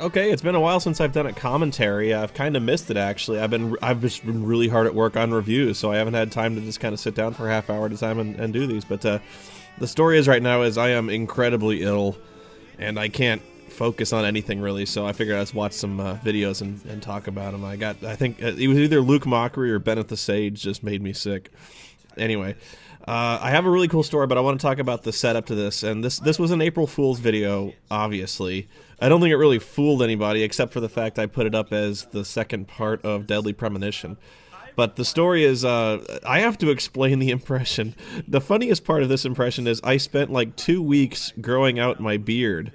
Okay, it's been a while since I've done a commentary. I've kind of missed it actually. I've just been really hard at work on reviews, so I haven't had time to just kind of sit down for a half hour at a time and do these. But the story is right now is I am incredibly ill, and I can't focus on anything really. So I figured I'd watch some videos and talk about them. I think it was either Luke Mockery or Bennett the Sage just made me sick. Anyway. I have a really cool story, but I want to talk about the setup to this. And this was an April Fool's video, obviously. I don't think it really fooled anybody, except for the fact I put it up as the second part of Deadly Premonition. But the story is, I have to explain the impression. The funniest part of this impression is I spent like 2 weeks growing out my beard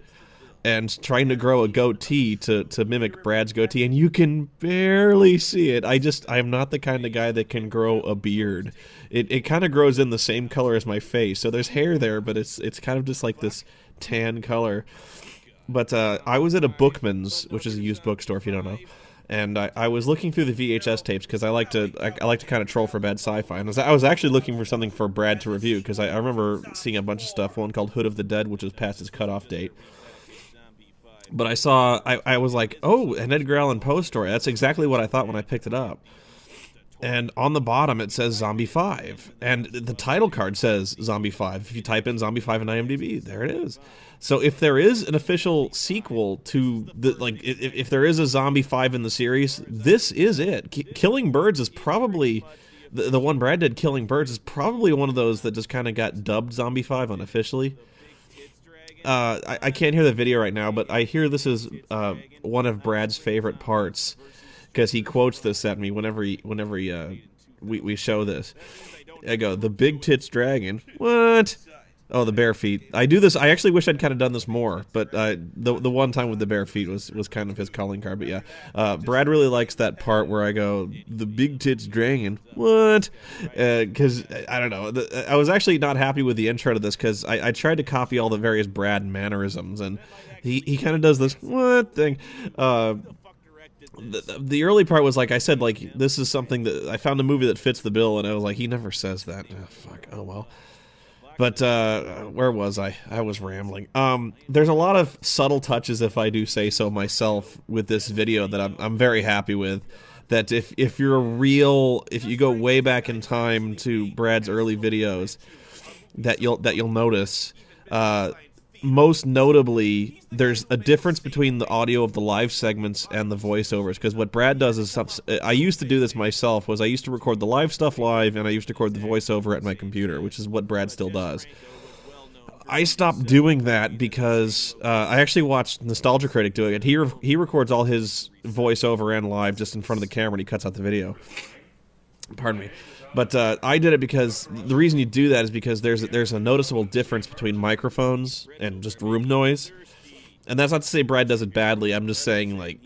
and trying to grow a goatee to mimic Brad's goatee, and you can barely see it. I'm not the kind of guy that can grow a beard. It kind of grows in the same color as my face, so there's hair there, but it's kind of just like this tan color. But I was at a Bookman's, which is a used bookstore if you don't know, and I was looking through the VHS tapes because I like to kind of troll for bad sci-fi, and I was actually looking for something for Brad to review because I remember seeing a bunch of stuff, one called Hood of the Dead, which was past its cutoff date. But I was like, oh, an Edgar Allan Poe story. That's exactly what I thought when I picked it up. And on the bottom it says Zombie 5. And the title card says Zombie 5. If you type in Zombie 5 in IMDb, there it is. So if there is an official sequel to, if there is a Zombie 5 in the series, this is it. Killing Birds is probably, the one Brad did, Killing Birds, is probably one of those that just kind of got dubbed Zombie 5 unofficially. I can't hear the video right now, but I hear this is one of Brad's favorite parts because he quotes this at me whenever we show this. I go, the big tits dragon. What? Oh, the bare feet. I do this. I actually wish I'd kind of done this more, but the one time with the bare feet was kind of his calling card. But yeah, Brad really likes that part where I go, the big tits dragon. What? Because I don't know. I was actually not happy with the intro to this because I tried to copy all the various Brad mannerisms, and he kind of does this what thing. The early part was like I said, like this is something that I found a movie that fits the bill, and I was like, he never says that. Oh, fuck. Oh well. But where was I? I was rambling. There's a lot of subtle touches, if I do say so myself, with this video that I'm very happy with. That if you go way back in time to Brad's early videos, that you'll notice. Most notably, there's a difference between the audio of the live segments and the voiceovers, because what Brad does is, I used to do this myself, was I used to record the live stuff live, and I used to record the voiceover at my computer, which is what Brad still does. I stopped doing that because I actually watched Nostalgia Critic doing it. He records all his voiceover and live just in front of the camera, and he cuts out the video. Pardon me. But I did it because the reason you do that is because there's a noticeable difference between microphones and just room noise. And that's not to say Brad does it badly. I'm just saying, like,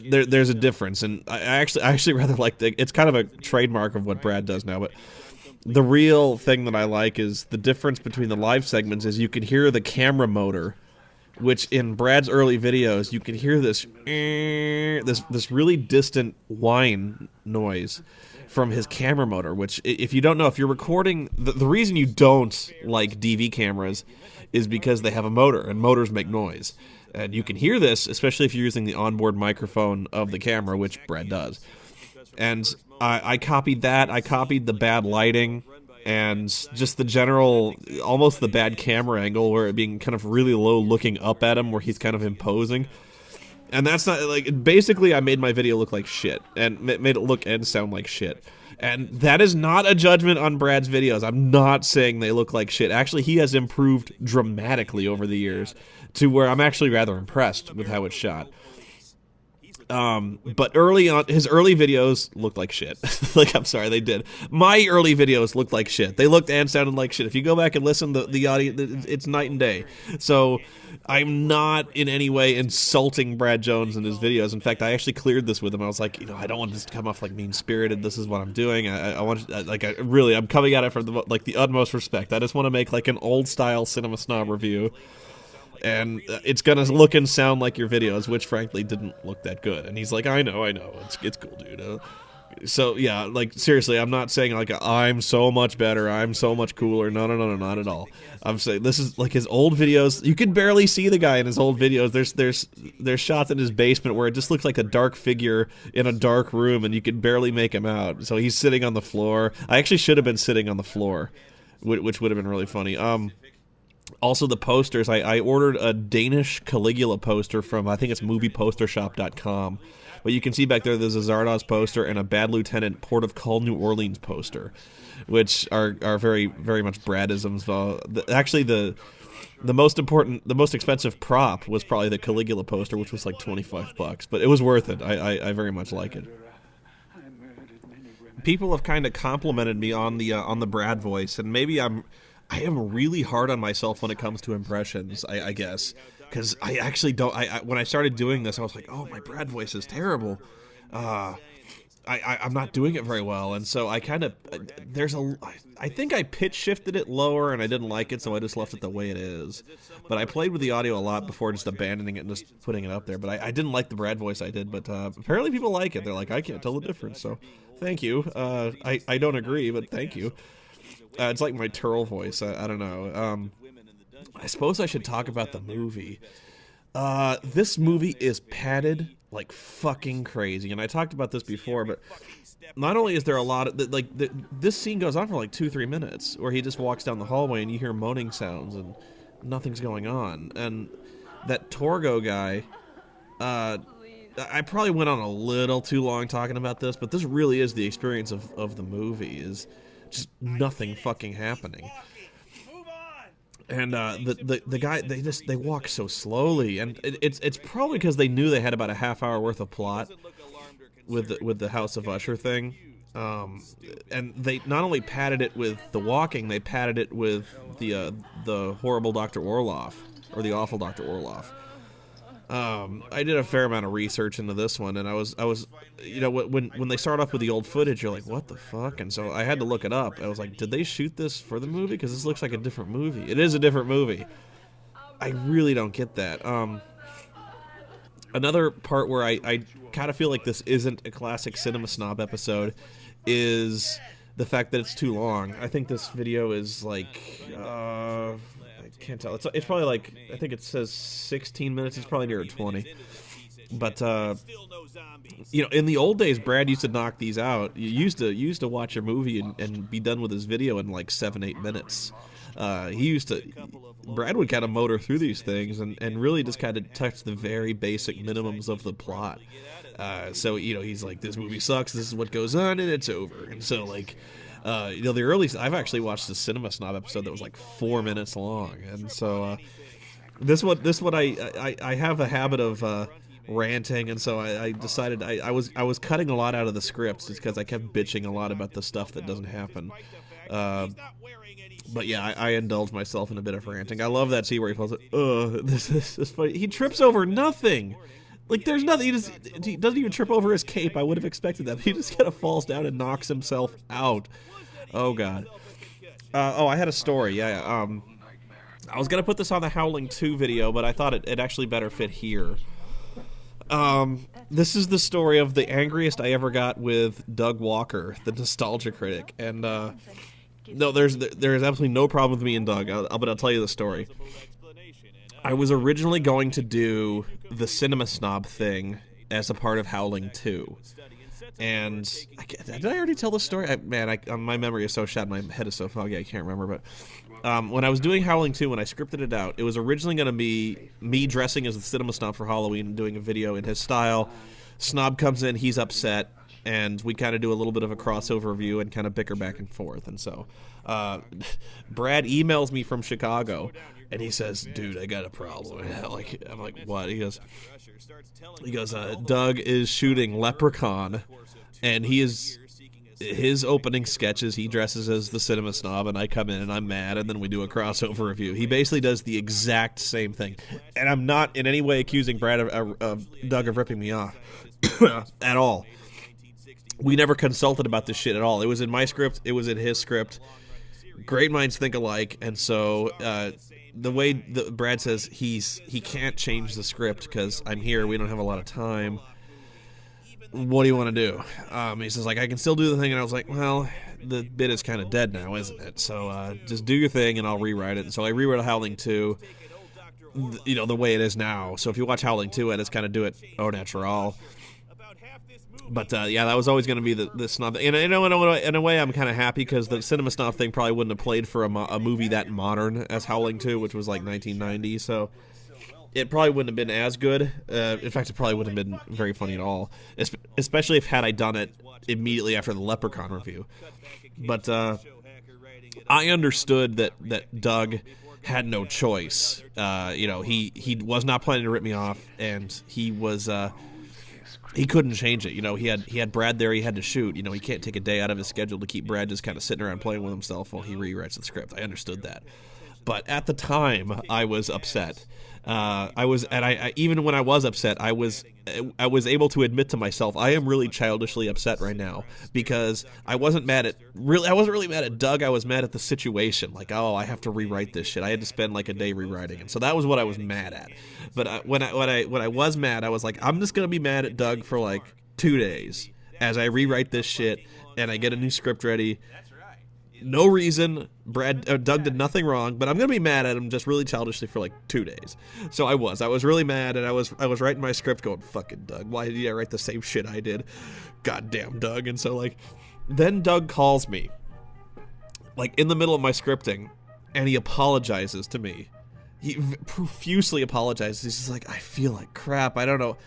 there's a difference. And I actually rather like it's kind of a trademark of what Brad does now. But the real thing that I like is the difference between the live segments is you can hear the camera motor, which in Brad's early videos you can hear this really distant whine noise from his camera motor, which, if you don't know, if you're recording, the reason you don't like DV cameras is because they have a motor, and motors make noise. And you can hear this, especially if you're using the onboard microphone of the camera, which Brad does. And I copied that. I copied the bad lighting and just the general, almost the bad camera angle, where it being kind of really low looking up at him, where he's kind of imposing. And that's not, like, basically I made my video look like shit, and made it look and sound like shit. And that is not a judgment on Brad's videos. I'm not saying they look like shit. Actually, he has improved dramatically over the years to where I'm actually rather impressed with how it's shot. But early on, his early videos looked like shit. Like, I'm sorry, they did. My early videos looked like shit. They looked and sounded like shit. If you go back and listen, the audio, it's night and day. So I'm not in any way insulting Brad Jones in his videos. In fact, I actually cleared this with him. I was like, I don't want this to come off like mean-spirited. This is what I'm doing. I'm coming at it from the utmost respect. I just want to make like an old-style Cinema Snob review. And it's going to look and sound like your videos, which frankly didn't look that good. And he's like, I know, it's cool, dude. So yeah, like seriously, I'm not saying like I'm so much better, I'm so much cooler. No, no, no, no, not at all. I'm saying this is like his old videos. You can barely see the guy in his old videos. There's shots in his basement where it just looks like a dark figure in a dark room, and you can barely make him out. So he's sitting on the floor. I actually should have been sitting on the floor, which would have been really funny. Also, the posters. I ordered a Danish Caligula poster from, I think it's moviepostershop.com. But you can see back there's a Zardoz poster and a Bad Lieutenant Port of Call New Orleans poster, which are very, very much Bradisms. Actually, the most expensive prop was probably the Caligula poster, which was like $25, but it was worth it. I very much like it. People have kind of complimented me on the Brad voice, and maybe I am really hard on myself when it comes to impressions, I guess. Because I actually don't. When I started doing this, I was like, "Oh, my Brad voice is terrible. I'm not doing it very well." And so I kind of I think I pitch shifted it lower, and I didn't like it, so I just left it the way it is. But I played with the audio a lot before just abandoning it and just putting it up there. But I didn't like the Brad voice I did. But apparently people like it. They're like, "I can't tell the difference." So thank you. I don't agree, but thank you. It's like my Turl voice. I don't know. I suppose I should talk about the movie. This movie is padded like fucking crazy, and I talked about this before, but not only is there a lot of, this scene goes on for like 2-3 minutes, where he just walks down the hallway and you hear moaning sounds and nothing's going on, and that Torgo guy, I probably went on a little too long talking about this, but this really is the experience of the movie, is just nothing fucking happening. And the guy, they walk so slowly, and it's probably because they knew they had about a half hour worth of plot with the House of Usher thing, and they not only padded it with the walking, they padded it with the horrible Dr. Orloff, or the awful Dr. Orloff. I did a fair amount of research into this one, and I was, you know, when they start off with the old footage, you're like, what the fuck? And so I had to look it up. I was like, did they shoot this for the movie? Because this looks like a different movie. It is a different movie. I really don't get that. Another part where I kind of feel like this isn't a classic Cinema Snob episode is the fact that it's too long. I think this video is like, can't tell. It's probably like, I think it says 16 minutes. It's probably near 20. But you know, in the old days, Brad used to knock these out. You used to watch a movie and be done with his video in like 7-8 minutes. Brad would kind of motor through these things and really just kind of touch the very basic minimums of the plot. So, you know, he's like, this movie sucks, this is what goes on, and it's over. And so, like, you know, I've actually watched the Cinema Snob episode that was like 4 minutes long, and so this one I have a habit of ranting, and so I decided I was cutting a lot out of the scripts just because I kept bitching a lot about the stuff that doesn't happen. But yeah, I indulge myself in a bit of ranting. I love that scene where he falls. This is funny. He trips over nothing. Like, there's nothing. He doesn't even trip over his cape. I would have expected that. He just kind of falls down and knocks himself out. Oh, God. I had a story. Yeah. I was going to put this on the Howling 2 video, but I thought it actually better fit here. This is the story of the angriest I ever got with Doug Walker, the nostalgia critic. And, no, there's absolutely no problem with me and Doug, but I'll tell you the story. I was originally going to do the Cinema Snob thing as a part of Howling 2. And did I already tell the story? My memory is so shot, my head is so foggy, I can't remember. But when I was doing Howling 2, when I scripted it out, it was originally going to be me dressing as the Cinema Snob for Halloween and doing a video in his style. Snob comes in, he's upset, and we kind of do a little bit of a crossover review and kind of bicker back and forth. And so Brad emails me from Chicago, and he says, dude, I got a problem. I'm like, what? He goes, Doug is shooting Leprechaun, and his opening sketches, he dresses as the Cinema Snob, and I come in and I'm mad, and then we do a crossover review. He basically does the exact same thing. And I'm not in any way accusing Brad of Doug of ripping me off at all. We never consulted about this shit at all. It was in my script. It was in his script. Great minds think alike, and so the way that Brad says he can't change the script because I'm here, we don't have a lot of time. what do you want to do? He says, like, I can still do the thing. And I was like, well, the bit is kind of dead now, isn't it? So just do your thing and I'll rewrite it. And so I rewrote Howling 2, you know, the way it is now. So if you watch Howling 2, I just kind of do it au natural. But yeah, that was always going to be the snob. And you know, in a way, I'm kind of happy because the cinema snob thing probably wouldn't have played for a movie that modern as Howling 2, which was like 1990. So it probably wouldn't have been as good. In fact, it probably wouldn't have been very funny at all, especially if had I done it immediately after the Leprechaun review. But I understood that Doug had no choice. You know, he was not planning to rip me off, and he was. He couldn't change it. You know, he had Brad there. He had to shoot. You know, he can't take a day out of his schedule to keep Brad just kind of sitting around playing with himself while he rewrites the script. I understood that, but at the time, I was upset. I even when I was upset, I was able to admit to myself I am really childishly upset right now because I wasn't really mad at Doug. I was mad at the situation. Like, oh, I have to rewrite this shit. I had to spend like a day rewriting it. So that was what I was mad at. But when I was mad, I was like, I'm just gonna be mad at Doug for like 2 days as I rewrite this shit and I get a new script ready. No reason. Doug did nothing wrong, but I'm gonna be mad at him just really childishly for like 2 days. So I was really mad, and I was writing my script going, fucking Doug, why did I write the same shit I did? Goddamn Doug. And so like, then Doug calls me, like in the middle of my scripting, and he apologizes to me. He profusely apologizes. He's just like, I feel like crap. I don't know.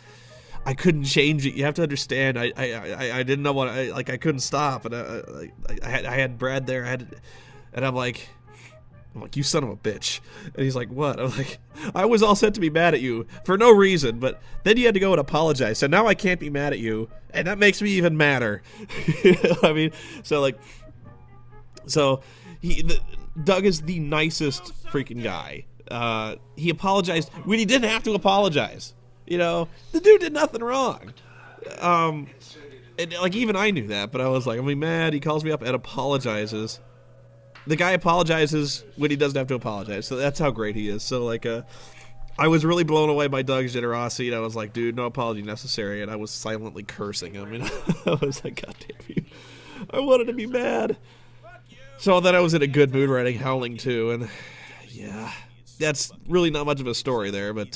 I couldn't change it. You have to understand. I didn't know what I couldn't stop, and I had Brad there. And I'm like, you son of a bitch. And he's like, what? I'm like, I was all set to be mad at you for no reason, but then you had to go and apologize. So now I can't be mad at you, and that makes me even madder. You know what I mean? So Doug is the nicest freaking guy. He apologized when he didn't have to apologize. You know, the dude did nothing wrong. And like, even I knew that, but I was like, I'm mad. He calls me up and apologizes. The guy apologizes when he doesn't have to apologize. So that's how great he is. So like, I was really blown away by Doug's generosity, and I was like, dude, no apology necessary. And I was silently cursing him. And I was like, God damn you. I wanted to be mad. So then I was in a good mood writing Howling 2, and yeah, that's really not much of a story there, but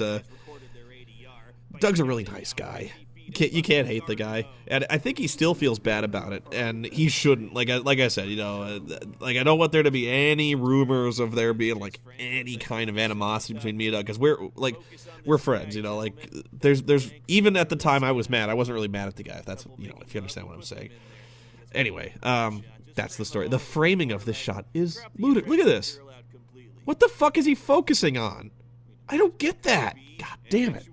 Doug's a really nice guy. You can't hate the guy, and I think he still feels bad about it, and he shouldn't. Like I said, you know, like I don't want there to be any rumors of there being like any kind of animosity between me and Doug, because we're friends, you know. Like there's even at the time I was mad, I wasn't really mad at the guy. If that's, you know, if you understand what I'm saying. Anyway, that's the story. The framing of this shot is ludicrous. Look at this. What the fuck is he focusing on? I don't get that. God damn it.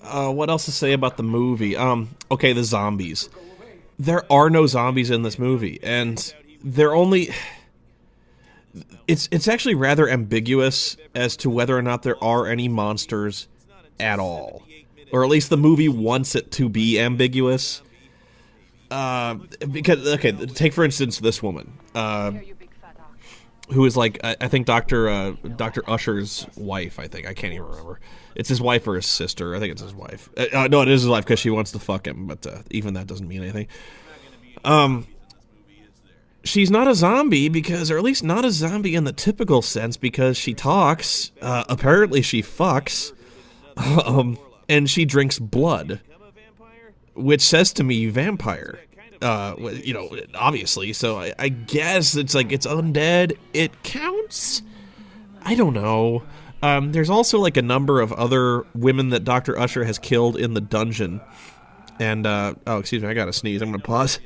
What else to say about the movie? Okay, the zombies. There are no zombies in this movie, and they're only... It's actually rather ambiguous as to whether or not there are any monsters at all. Or at least the movie wants it to be ambiguous. Because, okay, take for instance this woman. Who is like, I think Dr. Usher's wife, I think. I can't even remember. It's his wife or his sister. I think it's his wife. No, it is his wife because she wants to fuck him, but even that doesn't mean anything. She's not a zombie because, or at least not a zombie in the typical sense, because she talks. Apparently she fucks. And she drinks blood. Which says to me, vampire. You know, obviously, so I guess it's like, it's undead. It counts? I don't know. There's also like a number of other women that Dr. Usher has killed in the dungeon. And, oh, excuse me, I gotta sneeze. I'm gonna pause.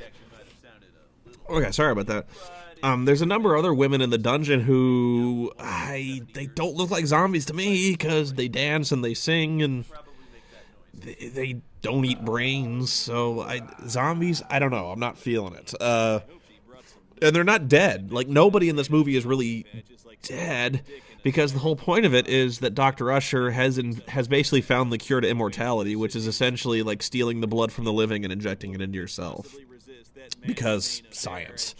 Okay, sorry about that. There's a number of other women in the dungeon who, they don't look like zombies to me, because they dance and they sing, and they don't eat brains, so zombies, I don't know, I'm not feeling it. And they're not dead. Like, nobody in this movie is really dead, because the whole point of it is that Dr. Usher has basically found the cure to immortality, which is essentially like stealing the blood from the living and injecting it into yourself. Because science.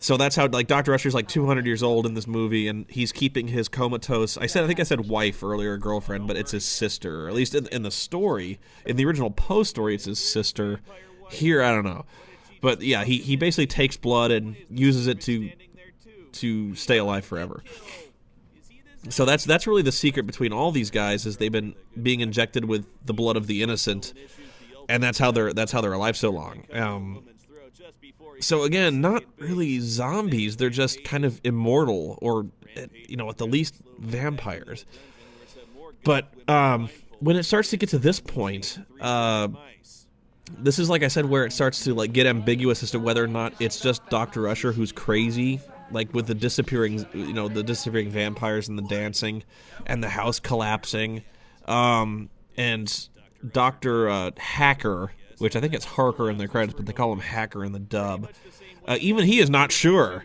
So that's how, like, Dr. Usher's like 200 years old in this movie, and he's keeping his comatose. I think I said wife earlier, girlfriend, but it's his sister. Or at least in the story, in the original Poe story, it's his sister. Here, I don't know, but yeah, he basically takes blood and uses it to stay alive forever. So that's really the secret between all these guys, is they've been being injected with the blood of the innocent, and that's how they're alive so long. So again, not really zombies. They're just kind of immortal, or, you know, at the least vampires. But when it starts to get to this point, this is, like I said, where it starts to, like, get ambiguous as to whether or not it's just Dr. Usher who's crazy, like with the disappearing vampires and the dancing and the house collapsing, and Dr. Hacker, which I think it's Harker in the credits, but they call him Hacker in the dub. Even he is not sure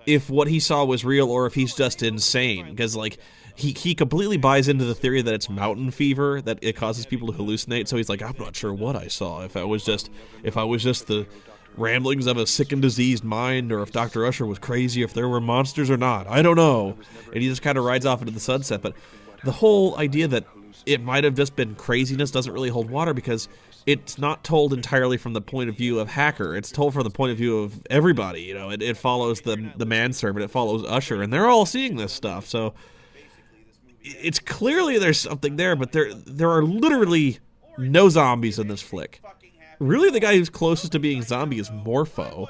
if what he saw was real or if he's just insane, because, like, he completely buys into the theory that it's mountain fever, that it causes people to hallucinate. So he's like, I'm not sure what I saw. If I was just the ramblings of a sick and diseased mind, or if Dr. Usher was crazy, if there were monsters or not, I don't know. And he just kind of rides off into the sunset. But the whole idea that it might have just been craziness doesn't really hold water, because it's not told entirely from the point of view of Hacker. It's told from the point of view of everybody. You know, it follows the manservant, it follows Usher, and they're all seeing this stuff. So it's clearly there's something there, but there are literally no zombies in this flick. Really, the guy who's closest to being zombie is Morpho,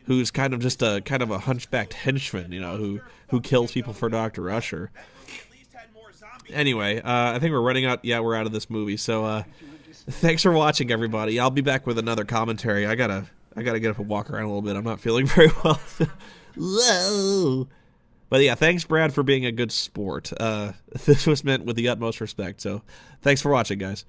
who's kind of just a hunchbacked henchman, you know, who kills people for Dr. Usher. Anyway, I think we're running out. Yeah, we're out of this movie. So thanks for watching, everybody. I'll be back with another commentary. I gotta get up and walk around a little bit. I'm not feeling very well. Whoa. But yeah, thanks, Brad, for being a good sport. This was meant with the utmost respect. So thanks for watching, guys.